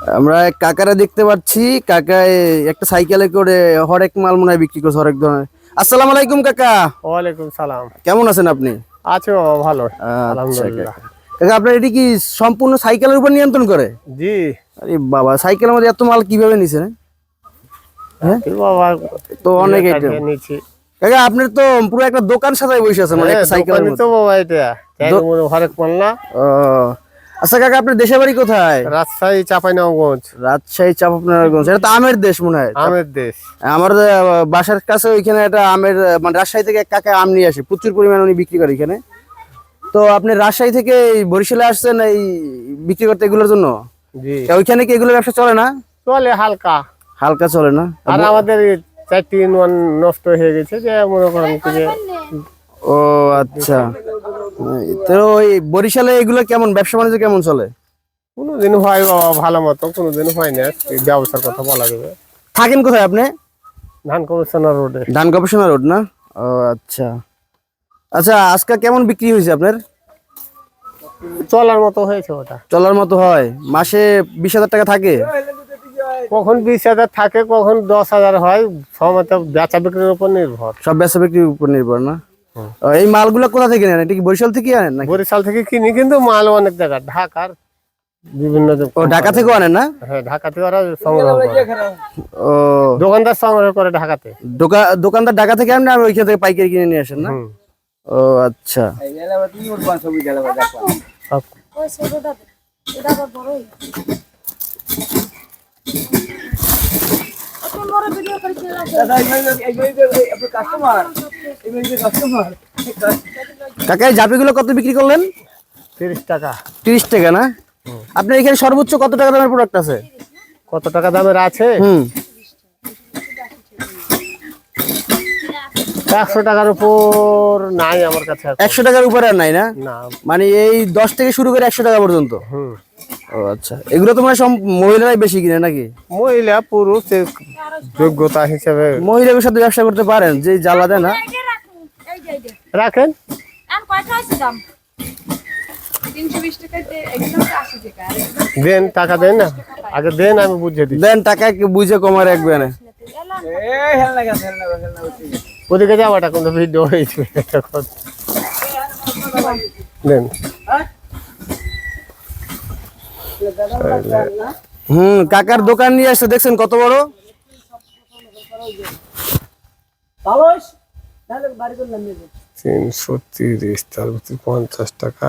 আমরা এক কাকারা দেখতে পাচ্ছি, কাকায় একটা সাইকেলে করে হরেক মাল মনে হয় বিক্রি করছে, হরেক ধরনের। আসসালামু আলাইকুম কাকা। ওয়ালাইকুম সালাম। কেমন আছেন আপনি? আছি বাবা, ভালো আচ্ছা আলহামদুলিল্লাহ। কাকা, আপনার এটি কি সম্পূর্ণ সাইকেলের উপর নিয়ন্ত্রণ করে? জি। আরে বাবা, সাইকেলের মধ্যে এত মাল কিভাবে নিছেন? হ্যাঁ, কি বাবা, তো অনেক আইটেম। নিচ্ছি। কাকা আপনার তো পুরো একটা দোকান সাজায় বসে আছে, মানে একটা সাইকেলের মধ্যে। তো বাবা এটা হরেক পাল্লা। ও আচ্ছা কাকা, আপনার দেশের বাড়ি কোথায়? রাজশাহী চাঁপাইনবাবগঞ্জ। রাজশাহী চাঁপাইনবাবগঞ্জ। এটা তো আমের দেশ মনে হয়। আমের দেশ। আমার বাসার কাছে ওইখানে একটা আমের, মানে রাজশাহী থেকে এক কাকা আম নিয়ে আসে, প্রচুর পরিমাণে উনি বিক্রি করে এখানে। তো আপনি রাজশাহী থেকে এই বরিশালে আসছেন এই বিক্রি করতে এগুলোর জন্য? জি। ওইখানে কি এগুলো ব্যবসা চলে না? চলে হালকা হালকা চলে না? আর আমাদের 4টি ইউনিয়ন নষ্ট হয়ে গেছে, যে মনে করেন কি যে। ও আচ্ছা, তো ওই বরিশালে এগুলো কেমন ব্যবসা বাণিজ্য কেমন চলে? কোনোদিন হয় বাবা ভালো মতো, কোনোদিন হয় না। এই ব্যবসার কথা বলা যাবে। থাকেন কোথায় আপনি? ধান কমিশনার রোডে। ধান গবেষণা রোড না? ও আচ্ছা আচ্ছা, আজকে কেমন বিক্রি হয়েছে আপনার? চলার মতো হয়েছে ওটা। চলার মতো হয়? মাসে 20,000 টাকা থাকে? কখন 20,000 থাকে, কখন 10,000 হয়। সময় তো বেচা বিক্রির উপর নির্ভর। সব বেচা বিক্রির উপর নির্ভর না? এই মালগুলো কোথা থেকে নেন? এটা কি বরিশাল থেকে আনেন নাকি? বরিশাল থেকে কিনি, কিন্তু মাল অনেক জায়গা, ঢাকার বিভিন্ন ও ঢাকা থেকে আনেন না? হ্যাঁ, ঢাকা থেকে ওরা সংগ্রহ করে। ও দোকানদার সংগ্রহ করে ঢাকাতে। দোকানদার ঢাকা থেকে আনেন আর ওইখান থেকে পাইকারি কিনে নিয়ে আসেন না? হুম। ও আচ্ছা। কাকা, এই জাপিগুলো কত বিক্রি করলেন? 30 টাকা। 30 টাকা না? আপনার এখানে সর্বোচ্চ কত টাকা দামের প্রোডাক্ট আছে? কত টাকা দামের আছে? 100 টাকার উপর নাই আমার কাছে। 100 টাকার উপরে আর নাই না? না। মানে এই 10 থেকে শুরু করে 100 টাকা পর্যন্ত? ও আচ্ছা, এগুলো তো মানে সব মহিলারাই বেশি কিনে নাকি? মহিলা পুরুষ যোগ্যতা হিসেবে। মহিলাদের সাথে ব্যবসা করতে পারেন, যে জ্বালা দেয় না? রাখেন। দেন, টাকা দেন না, আগে দেন, আমি বুঝিয়ে দিই। দেন টাকা, বুঝে কমা রাখবে না। ওদিকে যাওয়াটা কিন্তু ভিডিও হয়েছে। দেন। কাকার দোকান নিয়ে আসছে, দেখছেন কত বড়? 330, তার ভিতরে 50 টাকা।